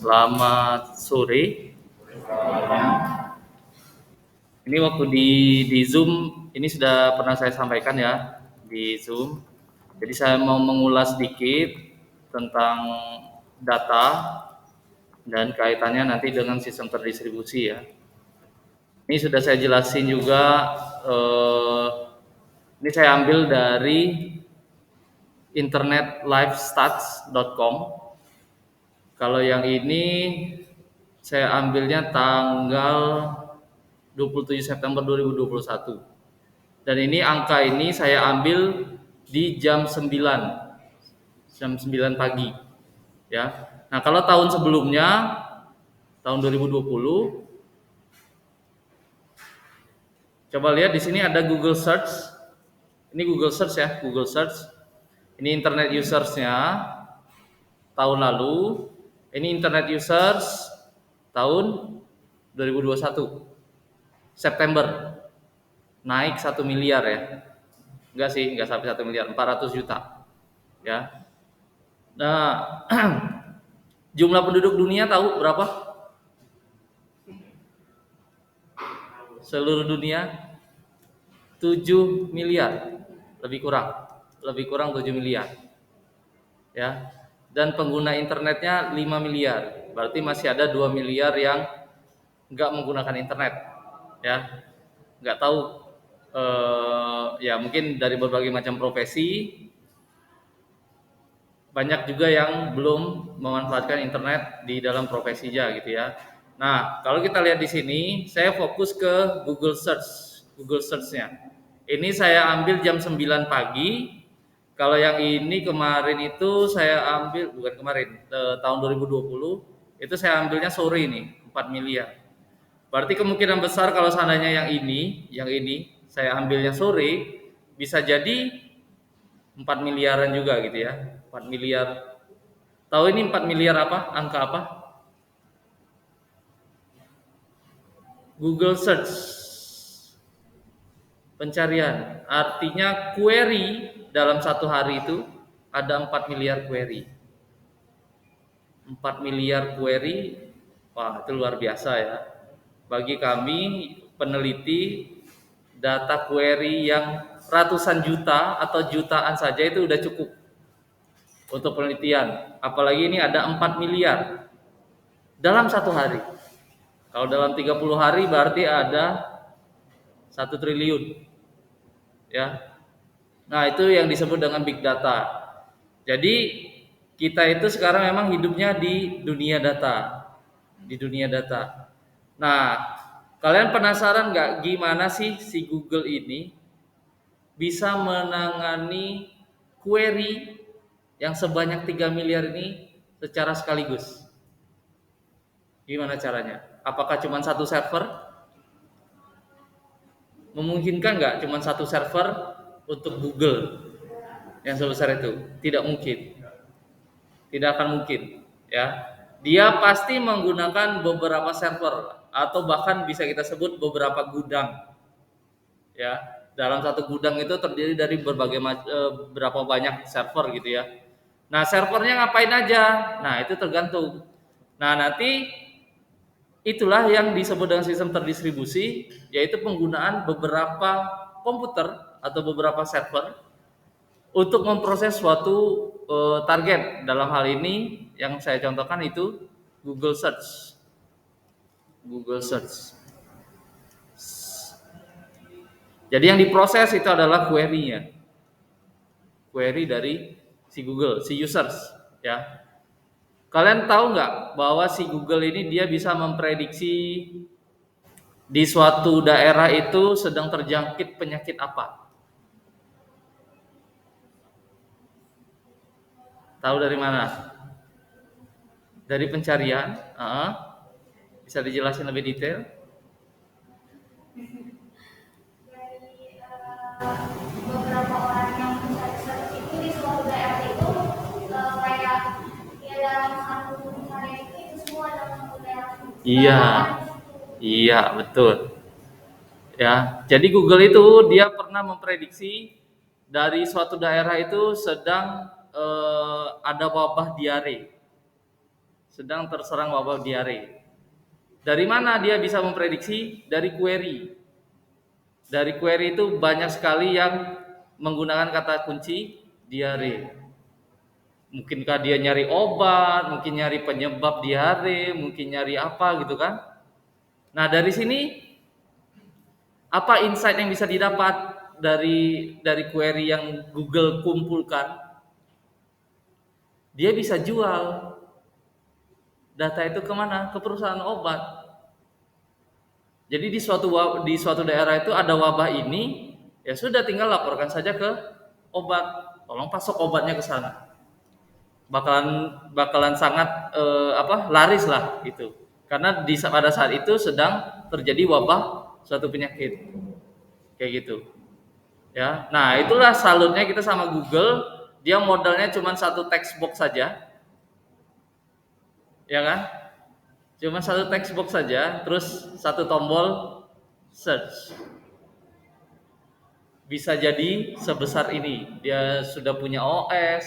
Selamat sore. Ini waktu di Zoom ini sudah pernah saya sampaikan ya di Zoom. Jadi saya mau mengulas sedikit tentang data dan kaitannya nanti dengan sistem terdistribusi ya. Ini sudah saya jelasin juga. Ini saya ambil dari internetlifestats.com. Kalau yang ini saya ambilnya tanggal 27 September 2021. Dan ini angka ini saya ambil di jam 9 pagi. Ya. Nah, kalau tahun sebelumnya tahun 2020, coba lihat di sini ada Google Search. Ini Google Search ya, Google Search. Ini internet users-nya tahun lalu. Ini internet users tahun 2021 September, naik 1 miliar ya. Enggak sih, enggak sampai 1 miliar, 400 juta ya. Nah, jumlah penduduk dunia tahu berapa? Seluruh dunia 7 miliar, lebih kurang 7 miliar ya. Dan pengguna internetnya 5 miliar, berarti masih ada 2 miliar yang enggak menggunakan internet ya. Enggak tahu ya, mungkin dari berbagai macam profesi, banyak juga yang belum memanfaatkan internet di dalam profesinya gitu ya. Nah, kalau kita lihat di sini, saya fokus ke Google Search-nya. Ini saya ambil jam 9 pagi. Kalau yang ini kemarin itu saya ambil, bukan kemarin, tahun 2020, itu saya ambilnya sore ini, 4 miliar. Berarti kemungkinan besar kalau seandainya yang ini saya ambilnya sore, bisa jadi 4 miliaran juga gitu ya. 4 miliar. Tahu ini 4 miliar apa? Angka apa? Google Search. Pencarian. Artinya query dalam satu hari itu ada 4 miliar query. 4 miliar query. Wah, itu luar biasa ya. Bagi kami peneliti, data query yang ratusan juta atau jutaan saja itu udah cukup untuk penelitian. Apalagi ini ada 4 miliar dalam satu hari. Kalau dalam 30 hari berarti ada 1 triliun ya. Nah, itu yang disebut dengan big data. Jadi kita itu sekarang memang hidupnya di dunia data. Nah, kalian penasaran nggak gimana sih si Google ini bisa menangani query yang sebanyak 3 miliar ini secara sekaligus? Gimana caranya? Apakah cuma satu server? Memungkinkan nggak cuma satu server untuk Google yang sebesar itu? Tidak mungkin. Tidak akan mungkin ya. Dia pasti menggunakan beberapa server atau bahkan bisa kita sebut beberapa gudang ya. Dalam satu gudang itu terdiri dari berapa banyak server gitu ya. Nah, servernya ngapain aja? Nah, itu tergantung. Nah, nanti itulah yang disebut dengan sistem terdistribusi, yaitu penggunaan beberapa komputer atau beberapa server untuk memproses suatu target. Dalam hal ini yang saya contohkan itu Google Search. Jadi yang diproses itu adalah query-nya. Query dari si Google, si users ya. Kalian tahu nggak bahwa si Google ini dia bisa memprediksi di suatu daerah itu sedang terjangkit penyakit apa? Tahu dari mana? Dari pencarian. Bisa dijelasin lebih detail? Beberapa orang yang mencari search itu di suatu daerah itu kayak ya dalam satu hari itu semua dalam satu daerah. Iya, betul. Ya, jadi Google itu dia pernah memprediksi dari suatu daerah itu sedang ada wabah diare. sedang terserang wabah diare. Dari mana dia bisa memprediksi? Dari query. Dari query itu banyak sekali yang menggunakan kata kunci diare. Mungkinkah dia nyari obat, mungkin nyari penyebab diare, mungkin nyari apa gitu kan. Nah dari sini apa insight yang bisa didapat dari query yang Google kumpulkan? Dia bisa jual data itu kemana? Ke perusahaan obat. Jadi di suatu daerah itu ada wabah ini, ya sudah tinggal laporkan saja ke obat. Tolong pasok obatnya ke sana. Bakalan sangat laris lah itu. Karena pada saat itu sedang terjadi wabah suatu penyakit. Kayak gitu. Ya. Nah, itulah salutnya kita sama Google, dia modalnya cuma satu text box saja. Ya kan? Cuma satu text box saja, terus satu tombol search. Bisa jadi sebesar ini. Dia sudah punya OS,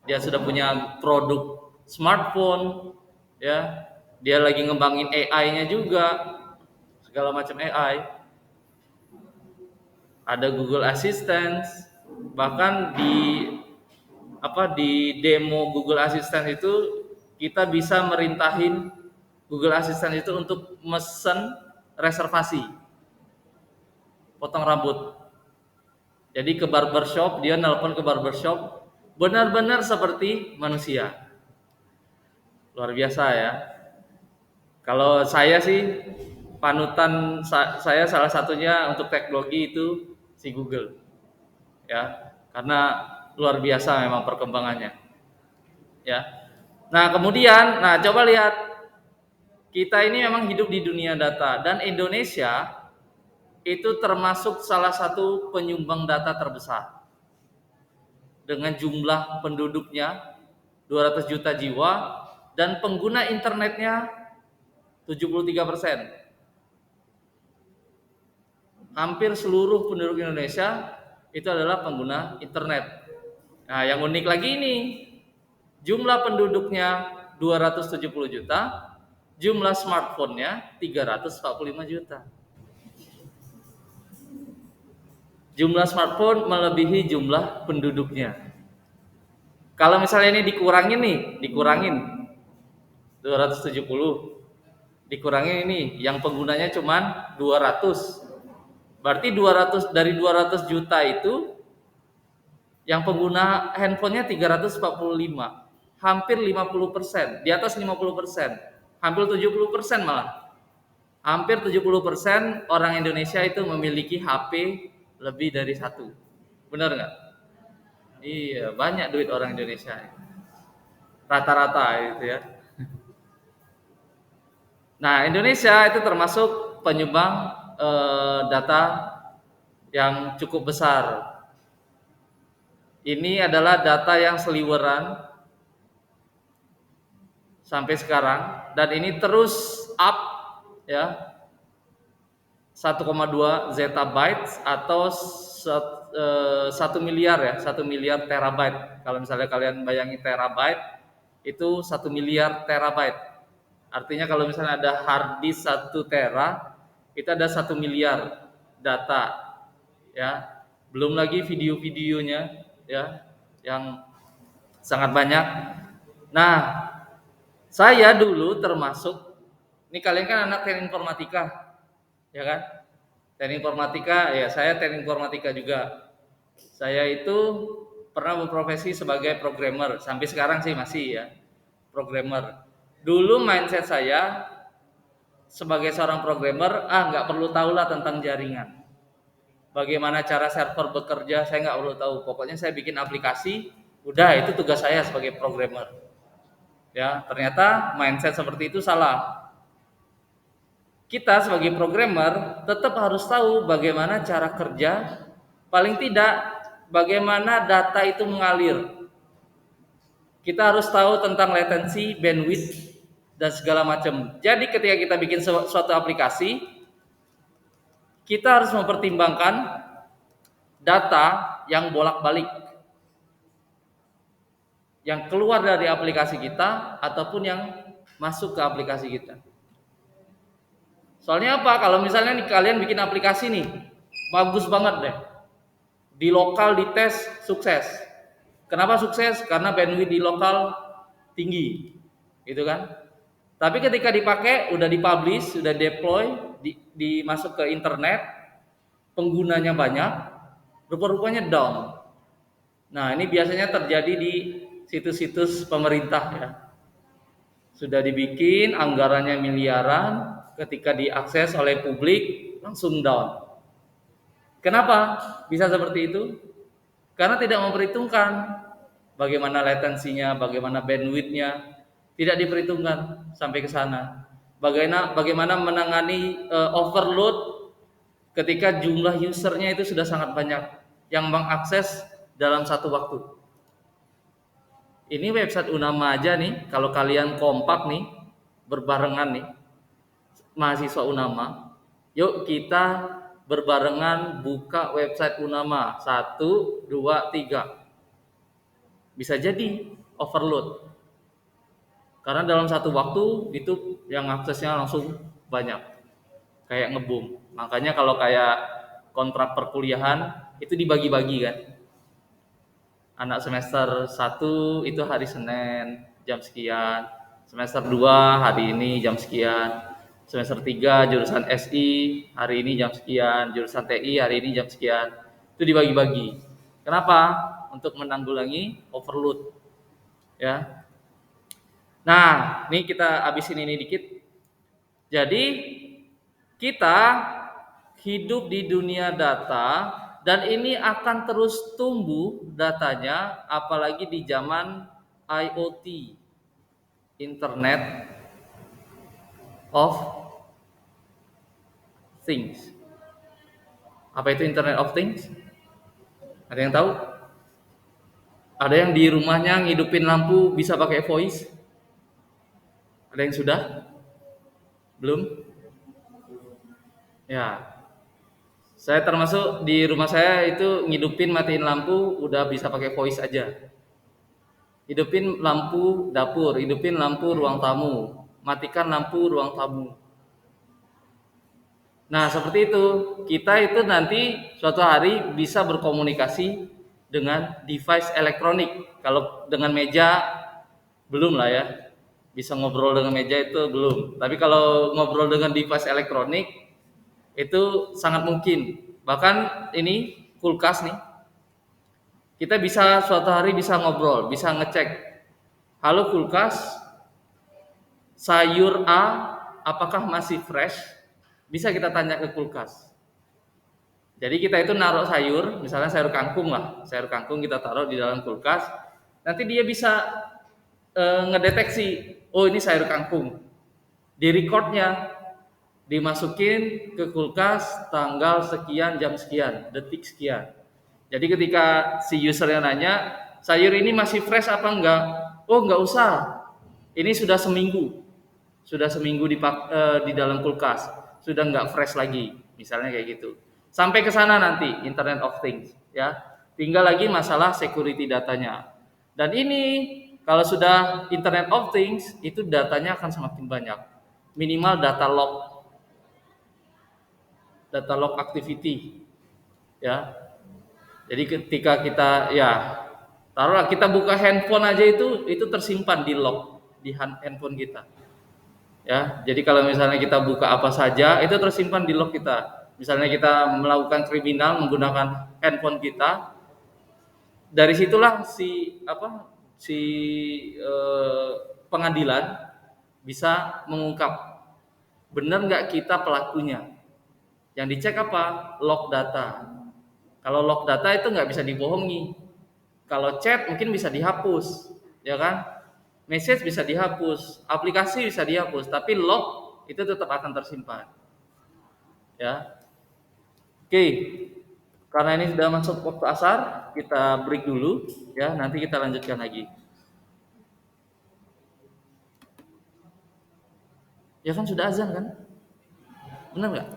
dia sudah punya produk smartphone, ya. Dia lagi ngembangin AI-nya juga, segala macam AI. Ada Google Assistant, bahkan di demo Google Assistant itu kita bisa merintahin Google Assistant itu untuk mesen reservasi potong rambut. Jadi ke barbershop, dia nelpon ke barbershop, benar-benar seperti manusia. Luar biasa ya. Kalau saya sih panutan saya salah satunya untuk teknologi itu si Google. Ya, karena luar biasa memang perkembangannya. Ya. Nah, kemudian coba lihat, kita ini memang hidup di dunia data dan Indonesia itu termasuk salah satu penyumbang data terbesar. Dengan jumlah penduduknya 200 juta jiwa dan pengguna internetnya 73%. Hampir seluruh penduduk Indonesia itu adalah pengguna internet. Nah, yang unik lagi ini, jumlah penduduknya 270 juta, jumlah smartphone-nya 345 juta. Jumlah smartphone melebihi jumlah penduduknya. Kalau misalnya ini dikurangin 270, dikurangin ini yang penggunanya cuman 200. Berarti 200 dari 200 juta itu yang pengguna handphonenya 345, hampir 50%, di atas 50%, hampir 70% malah. Hampir 70% orang Indonesia itu memiliki HP lebih dari satu. Benar nggak? Iya, banyak duit orang Indonesia. Rata-rata itu ya. Nah, Indonesia itu termasuk penyumbang data yang cukup besar. Ini adalah data yang seliweran sampai sekarang dan ini terus up ya. 1,2 zettabytes atau 1 miliar ya, 1 miliar terabyte. Kalau misalnya kalian bayangin terabyte itu 1 miliar terabyte. Artinya kalau misalnya ada hard disk 1 tera, itu ada 1 miliar data ya. Belum lagi video-videonya ya yang sangat banyak. Nah, saya dulu termasuk, ini kalian kan anak teknik informatika, ya kan? Teknik informatika, ya saya teknik informatika juga. Saya itu pernah berprofesi sebagai programmer, sampai sekarang sih masih ya, programmer. Dulu mindset saya sebagai seorang programmer, nggak perlu tahu lah tentang jaringan. Bagaimana cara server bekerja, saya nggak perlu tahu. Pokoknya saya bikin aplikasi, udah itu tugas saya sebagai programmer. Ya, ternyata mindset seperti itu salah. Kita sebagai programmer tetap harus tahu bagaimana cara kerja, paling tidak bagaimana data itu mengalir. Kita harus tahu tentang latency, bandwidth, dan segala macam. Jadi ketika kita bikin suatu aplikasi, kita harus mempertimbangkan data yang bolak-balik, yang keluar dari aplikasi kita ataupun yang masuk ke aplikasi kita. Soalnya apa? Kalau misalnya nih kalian bikin aplikasi nih, bagus banget deh. Di lokal dites sukses. Kenapa sukses? Karena bandwidth di lokal tinggi, gitu kan? Tapi ketika dipakai, udah dipublish, sudah deploy, dimasuk ke internet, penggunanya banyak, rupa-rupanya down. Nah, ini biasanya terjadi di situs-situs pemerintah ya. Sudah dibikin, anggarannya miliaran, ketika diakses oleh publik langsung down. Kenapa bisa seperti itu? Karena tidak memperhitungkan bagaimana latensinya, bagaimana bandwidthnya, tidak diperhitungkan sampai ke sana. Bagaimana menangani overload ketika jumlah usernya itu sudah sangat banyak yang mengakses dalam satu waktu. Ini website Unama aja nih, kalau kalian kompak nih, berbarengan nih, mahasiswa Unama, yuk kita berbarengan buka website Unama. 1, 2, 3. Bisa jadi overload. Karena dalam satu waktu itu yang aksesnya langsung banyak. Kayak ngebum. Makanya kalau kayak kontrak perkuliahan itu dibagi-bagi kan. Anak semester 1 itu hari Senin jam sekian. Semester 2 hari ini jam sekian. Semester 3 jurusan SI hari ini jam sekian, jurusan TI hari ini jam sekian. Itu dibagi-bagi. Kenapa? Untuk menanggulangi overload. Ya. Nah, ini kita habisin ini dikit. Jadi kita hidup di dunia data dan ini akan terus tumbuh datanya apalagi di zaman IoT, Internet of Things. Apa itu Internet of Things? Ada yang tahu? Ada yang di rumahnya ngidupin lampu bisa pakai voice? Ada yang sudah? Belum? Ya. Saya termasuk di rumah saya itu ngidupin matiin lampu udah bisa pakai voice aja. Hidupin lampu dapur, hidupin lampu ruang tamu, matikan lampu ruang tamu. Nah, seperti itu. Kita itu nanti suatu hari bisa berkomunikasi dengan device elektronik. Kalau dengan meja belum lah ya. Bisa ngobrol dengan meja itu belum. Tapi kalau ngobrol dengan device elektronik itu sangat mungkin. Bahkan ini kulkas nih. Kita bisa suatu hari bisa ngobrol, bisa ngecek. Halo kulkas, sayur A apakah masih fresh? Bisa kita tanya ke kulkas. Jadi kita itu naruh sayur, misalnya sayur kangkung lah, sayur kangkung kita taruh di dalam kulkas, nanti dia bisa ngedeteksi, oh ini sayur kangkung. Di recordnya dimasukin ke kulkas tanggal sekian, jam sekian, detik sekian. Jadi ketika si usernya nanya, sayur ini masih fresh apa enggak? Oh enggak usah, ini sudah seminggu di dalam kulkas, sudah enggak fresh lagi, misalnya kayak gitu. Sampai ke sana nanti Internet of Things, ya. Tinggal lagi masalah security datanya. Dan ini kalau sudah Internet of Things itu datanya akan semakin banyak. Minimal data log activity, ya. Jadi ketika kita taruhlah kita buka handphone aja itu tersimpan di log di handphone kita. Ya, jadi kalau misalnya kita buka apa saja itu tersimpan di log kita. Misalnya kita melakukan kriminal menggunakan handphone kita, dari situlah pengadilan bisa mengungkap benar nggak kita pelakunya. Yang dicek apa? Log data. Kalau log data itu nggak bisa dibohongi. Kalau chat mungkin bisa dihapus, ya kan? Message bisa dihapus, aplikasi bisa dihapus, tapi log itu tetap akan tersimpan. Ya. Oke. Karena ini sudah masuk waktu asar, kita break dulu ya, nanti kita lanjutkan lagi. Ya kan sudah azan kan? Benar nggak?